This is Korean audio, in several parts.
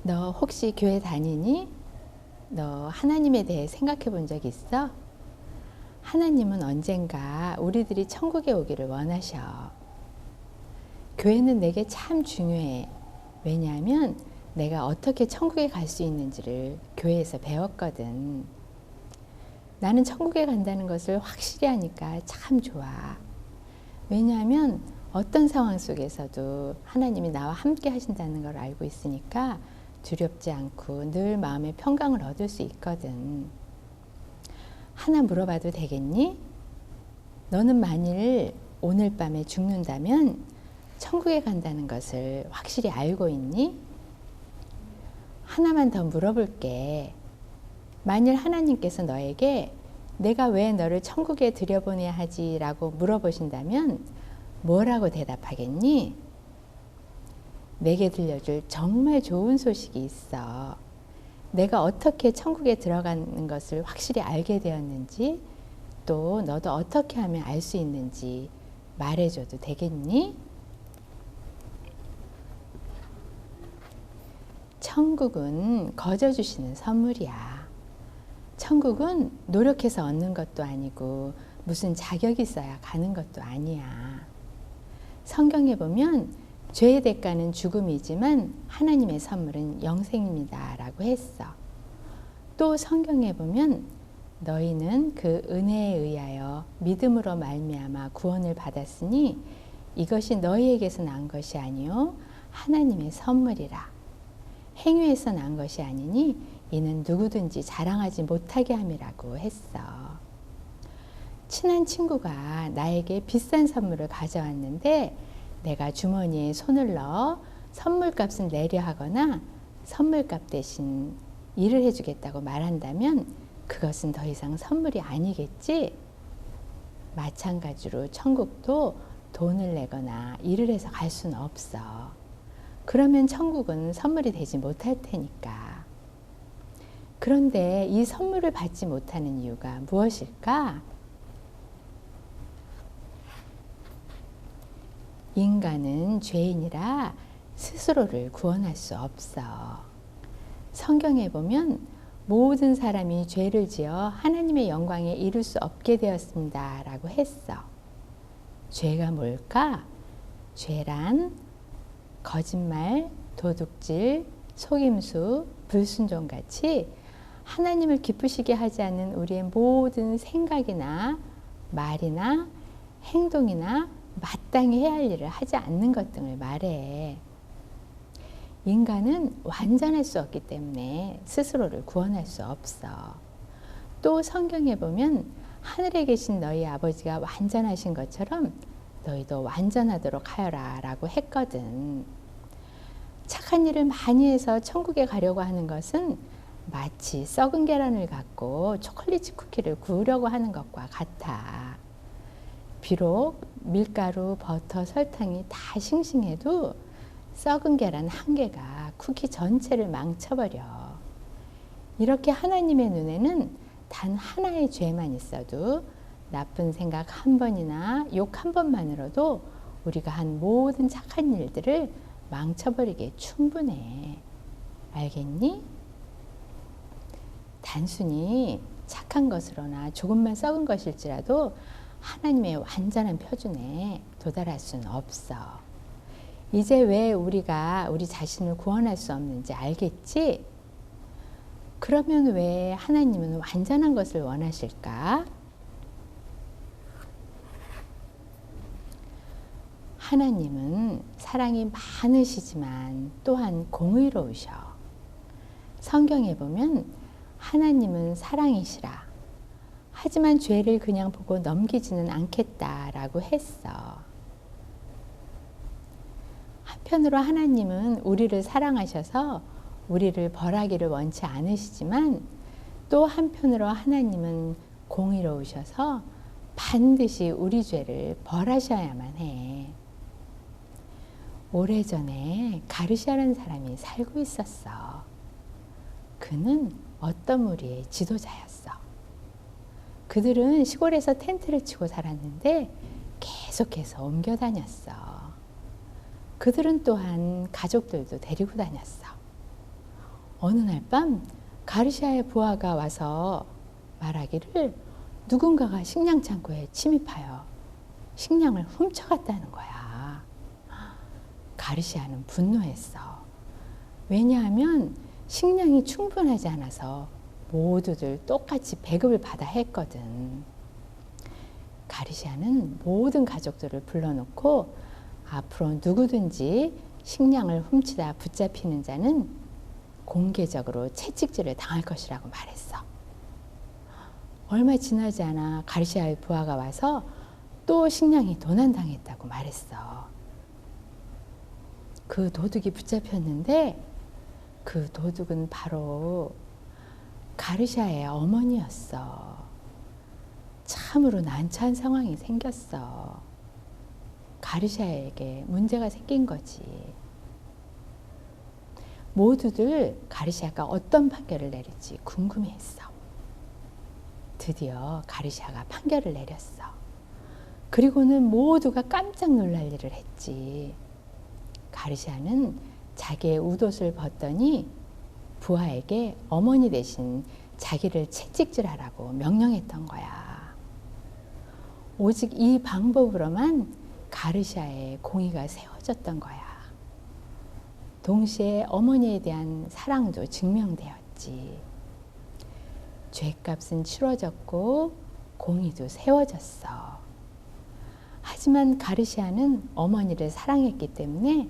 너 혹시 교회 다니니? 너 하나님에 대해 생각해 본 적 있어? 하나님은 언젠가 우리들이 천국에 오기를 원하셔. 교회는 내게 참 중요해. 왜냐하면 내가 어떻게 천국에 갈 수 있는지를 교회에서 배웠거든. 나는 천국에 간다는 것을 확실히 하니까 참 좋아. 왜냐하면 어떤 상황 속에서도 하나님이 나와 함께 하신다는 걸 알고 있으니까 두렵지 않고 늘 마음의 평강을 얻을 수 있거든. 하나 물어봐도 되겠니? 너는 만일 오늘 밤에 죽는다면 천국에 간다는 것을 확실히 알고 있니? 하나만 더 물어볼게. 만일 하나님께서 너에게 내가 왜 너를 천국에 들여보내야 하지? 라고 물어보신다면 뭐라고 대답하겠니? 내게 들려줄 정말 좋은 소식이 있어. 내가 어떻게 천국에 들어가는 것을 확실히 알게 되었는지, 또 너도 어떻게 하면 알 수 있는지 말해줘도 되겠니? 천국은 거저 주시는 선물이야. 천국은 노력해서 얻는 것도 아니고 무슨 자격이 있어야 가는 것도 아니야. 성경에 보면 죄의 대가는 죽음이지만 하나님의 선물은 영생입니다 라고 했어. 또 성경에 보면 너희는 그 은혜에 의하여 믿음으로 말미암아 구원을 받았으니 이것이 너희에게서 난 것이 아니요 하나님의 선물이라. 행위에서 난 것이 아니니 이는 누구든지 자랑하지 못하게 함이라고 했어. 친한 친구가 나에게 비싼 선물을 가져왔는데 내가 주머니에 손을 넣어 선물값을 내려 하거나 선물값 대신 일을 해주겠다고 말한다면 그것은 더 이상 선물이 아니겠지? 마찬가지로 천국도 돈을 내거나 일을 해서 갈 수는 없어. 그러면 천국은 선물이 되지 못할 테니까. 그런데 이 선물을 받지 못하는 이유가 무엇일까? 인간은 죄인이라 스스로를 구원할 수 없어. 성경에 보면 모든 사람이 죄를 지어 하나님의 영광에 이룰 수 없게 되었습니다 라고 했어. 죄가 뭘까? 죄란 거짓말, 도둑질, 속임수, 불순종 같이 하나님을 기쁘시게 하지 않는 우리의 모든 생각이나 말이나 행동이나 마땅히 해야 할 일을 하지 않는 것 등을 말해. 인간은 완전할 수 없기 때문에 스스로를 구원할 수 없어. 또 성경에 보면 하늘에 계신 너희 아버지가 완전하신 것처럼 너희도 완전하도록 하여라 라고 했거든. 착한 일을 많이 해서 천국에 가려고 하는 것은 마치 썩은 계란을 갖고 초콜릿 쿠키를 구우려고 하는 것과 같아. 비록 밀가루, 버터, 설탕이 다 싱싱해도 썩은 계란 한 개가 쿠키 전체를 망쳐버려. 이렇게 하나님의 눈에는 단 하나의 죄만 있어도 나쁜 생각 한 번이나 욕 한 번만으로도 우리가 한 모든 착한 일들을 망쳐버리기에 충분해. 알겠니? 단순히 착한 것으로나 조금만 썩은 것일지라도 하나님의 완전한 표준에 도달할 수는 없어. 이제 왜 우리가 우리 자신을 구원할 수 없는지 알겠지? 그러면 왜 하나님은 완전한 것을 원하실까? 하나님은 사랑이 많으시지만 또한 공의로우셔. 성경에 보면 하나님은 사랑이시라. 하지만 죄를 그냥 보고 넘기지는 않겠다라고 했어. 한편으로 하나님은 우리를 사랑하셔서 우리를 벌하기를 원치 않으시지만 또 한편으로 하나님은 공의로우셔서 반드시 우리 죄를 벌하셔야만 해. 오래전에 가르시아라는 사람이 살고 있었어. 그는 어떤 무리의 지도자였어. 그들은 시골에서 텐트를 치고 살았는데 계속해서 옮겨 다녔어. 그들은 또한 가족들도 데리고 다녔어. 어느 날 밤 가르시아의 부하가 와서 말하기를 누군가가 식량 창고에 침입하여 식량을 훔쳐갔다는 거야. 가르시아는 분노했어. 왜냐하면 식량이 충분하지 않아서 모두들 똑같이 배급을 받아 했거든. 가르시아는 모든 가족들을 불러놓고 앞으로 누구든지 식량을 훔치다 붙잡히는 자는 공개적으로 채찍질을 당할 것이라고 말했어. 얼마 지나지 않아 가르시아의 부하가 와서 또 식량이 도난당했다고 말했어. 그 도둑이 붙잡혔는데 그 도둑은 바로 가르시아의 어머니였어. 참으로 난처한 상황이 생겼어. 가르시아에게 문제가 생긴 거지. 모두들 가르시아가 어떤 판결을 내릴지 궁금해했어. 드디어 가르시아가 판결을 내렸어. 그리고는 모두가 깜짝 놀랄 일을 했지. 가르시아는 자기의 웃옷을 벗더니 부하에게 어머니 대신 자기를 채찍질하라고 명령했던 거야. 오직 이 방법으로만 가르시아의 공의가 세워졌던 거야. 동시에 어머니에 대한 사랑도 증명되었지. 죄값은 치러졌고 공의도 세워졌어. 하지만 가르시아는 어머니를 사랑했기 때문에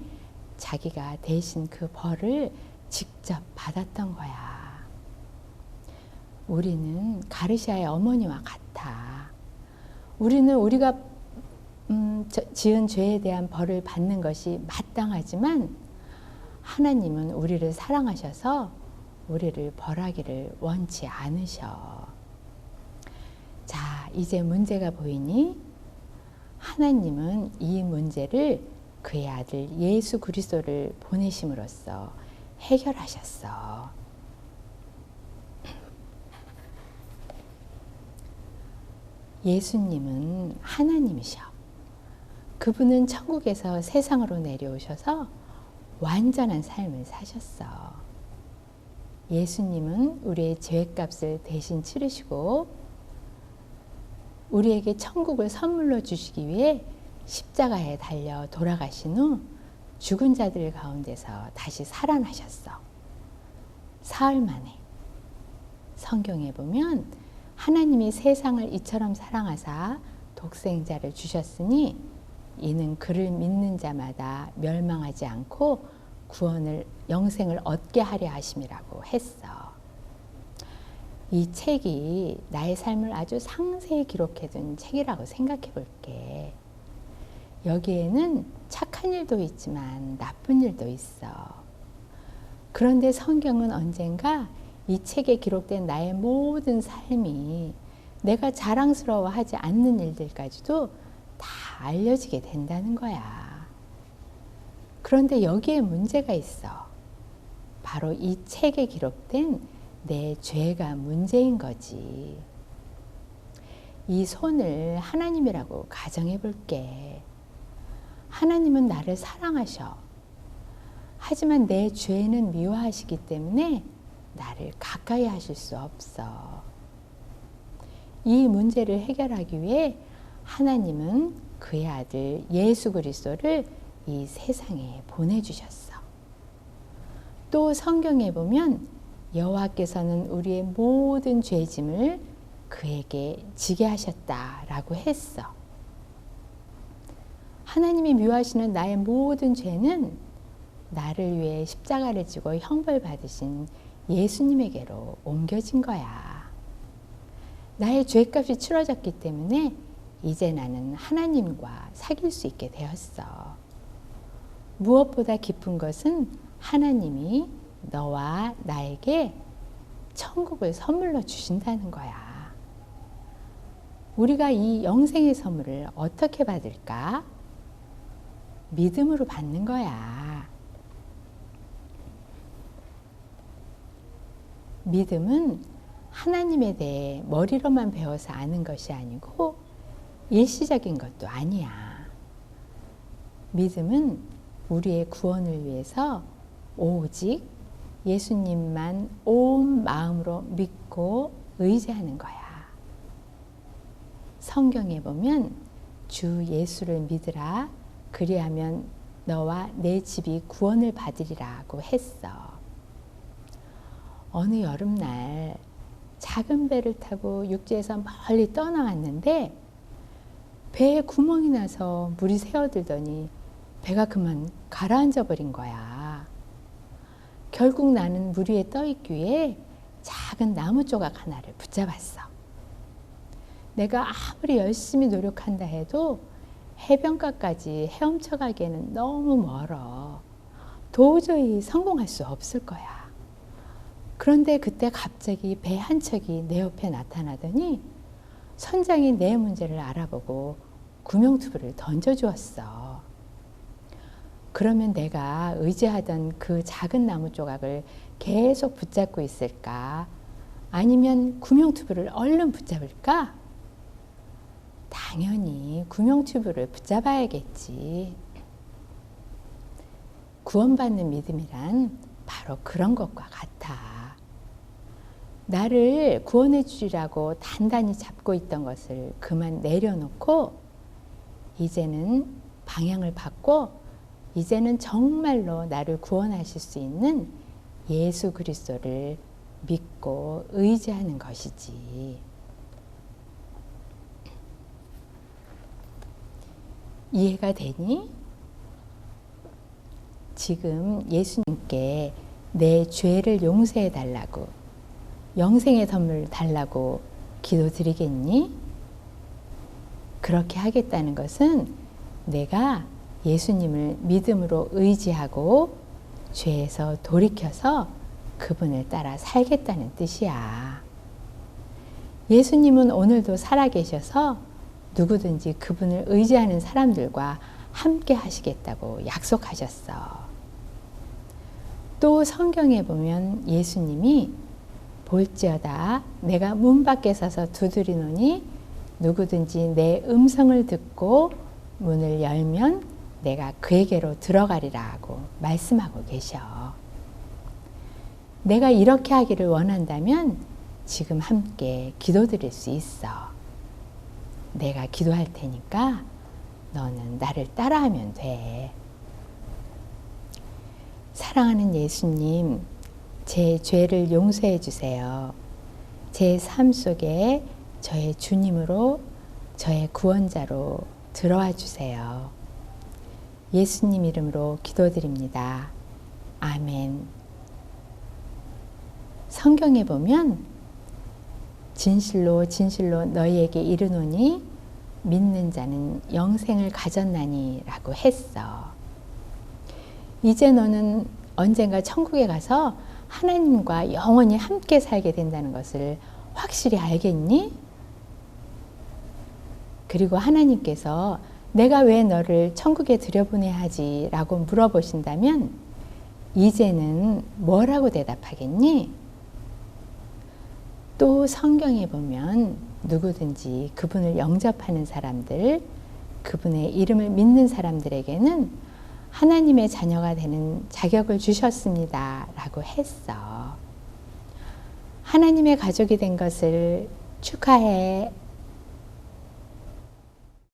자기가 대신 그 벌을 직접 받았던 거야. 우리는 가르시아의 어머니와 같아. 우리는 우리가 지은 죄에 대한 벌을 받는 것이 마땅하지만 하나님은 우리를 사랑하셔서 우리를 벌하기를 원치 않으셔. 자, 이제 문제가 보이니? 하나님은 이 문제를 그의 아들 예수 그리스도를 보내심으로써 해결하셨어. 예수님은 하나님이셔. 그분은 천국에서 세상으로 내려오셔서 완전한 삶을 사셨어. 예수님은 우리의 죄값을 대신 치르시고 우리에게 천국을 선물로 주시기 위해 십자가에 달려 돌아가신 후 죽은 자들 가운데서 다시 살아나셨어. 사흘 만에. 성경에 보면 하나님이 세상을 이처럼 사랑하사 독생자를 주셨으니 이는 그를 믿는 자마다 멸망하지 않고 구원을 영생을 얻게 하려 하심이라고 했어. 이 책이 나의 삶을 아주 상세히 기록해둔 책이라고 생각해 볼게. 여기에는 착한 일도 있지만 나쁜 일도 있어. 그런데 성경은 언젠가 이 책에 기록된 나의 모든 삶이 내가 자랑스러워하지 않는 일들까지도 다 알려지게 된다는 거야. 그런데 여기에 문제가 있어. 바로 이 책에 기록된 내 죄가 문제인 거지. 이 손을 하나님이라고 가정해 볼게. 하나님은 나를 사랑하셔. 하지만 내 죄는 미워하시기 때문에 나를 가까이 하실 수 없어. 이 문제를 해결하기 위해 하나님은 그의 아들 예수 그리스도를 이 세상에 보내주셨어. 또 성경에 보면 여호와께서는 우리의 모든 죄짐을 그에게 지게 하셨다라고 했어. 하나님이 미워하시는 나의 모든 죄는 나를 위해 십자가를 지고 형벌 받으신 예수님에게로 옮겨진 거야. 나의 죄값이 치러졌기 때문에 이제 나는 하나님과 사귈 수 있게 되었어. 무엇보다 기쁜 것은 하나님이 너와 나에게 천국을 선물로 주신다는 거야. 우리가 이 영생의 선물을 어떻게 받을까? 믿음으로 받는 거야. 믿음은 하나님에 대해 머리로만 배워서 아는 것이 아니고 일시적인 것도 아니야. 믿음은 우리의 구원을 위해서 오직 예수님만 온 마음으로 믿고 의지하는 거야. 성경에 보면 주 예수를 믿으라 그리하면 너와 내 집이 구원을 받으리라고 했어. 어느 여름날 작은 배를 타고 육지에서 멀리 떠나왔는데 배에 구멍이 나서 물이 새어들더니 배가 그만 가라앉아 버린 거야. 결국 나는 물 위에 떠 있기 위해 작은 나무 조각 하나를 붙잡았어. 내가 아무리 열심히 노력한다 해도 해변가까지 헤엄쳐 가기에는 너무 멀어. 도저히 성공할 수 없을 거야. 그런데 그때 갑자기 배 한 척이 내 옆에 나타나더니 선장이 내 문제를 알아보고 구명투구를 던져주었어. 그러면 내가 의지하던 그 작은 나무 조각을 계속 붙잡고 있을까? 아니면 구명투구를 얼른 붙잡을까? 당연히 구명튜브를 붙잡아야겠지. 구원받는 믿음이란 바로 그런 것과 같아. 나를 구원해 주리라고 단단히 잡고 있던 것을 그만 내려놓고 이제는 방향을 바꿔 이제는 정말로 나를 구원하실 수 있는 예수 그리스도를 믿고 의지하는 것이지. 이해가 되니? 지금 예수님께 내 죄를 용서해 달라고, 영생의 선물 달라고 기도드리겠니? 그렇게 하겠다는 것은 내가 예수님을 믿음으로 의지하고 죄에서 돌이켜서 그분을 따라 살겠다는 뜻이야. 예수님은 오늘도 살아계셔서 누구든지 그분을 의지하는 사람들과 함께 하시겠다고 약속하셨어. 또 성경에 보면 예수님이 볼지어다 내가 문 밖에 서서 두드리노니 누구든지 내 음성을 듣고 문을 열면 내가 그에게로 들어가리라고 말씀하고 계셔. 내가 이렇게 하기를 원한다면 지금 함께 기도드릴 수 있어. 내가 기도할 테니까 너는 나를 따라하면 돼. 사랑하는 예수님, 제 죄를 용서해 주세요. 제 삶 속에 저의 주님으로, 저의 구원자로 들어와 주세요. 예수님 이름으로 기도드립니다. 아멘. 성경에 보면 진실로 진실로 너희에게 이르노니 믿는 자는 영생을 가졌나니 라고 했어. 이제 너는 언젠가 천국에 가서 하나님과 영원히 함께 살게 된다는 것을 확실히 알겠니? 그리고 하나님께서 내가 왜 너를 천국에 들여보내야 하지? 라고 물어보신다면 이제는 뭐라고 대답하겠니? 또 성경에 보면 누구든지 그분을 영접하는 사람들, 그분의 이름을 믿는 사람들에게는 하나님의 자녀가 되는 자격을 주셨습니다. 라고 했어. 하나님의 가족이 된 것을 축하해.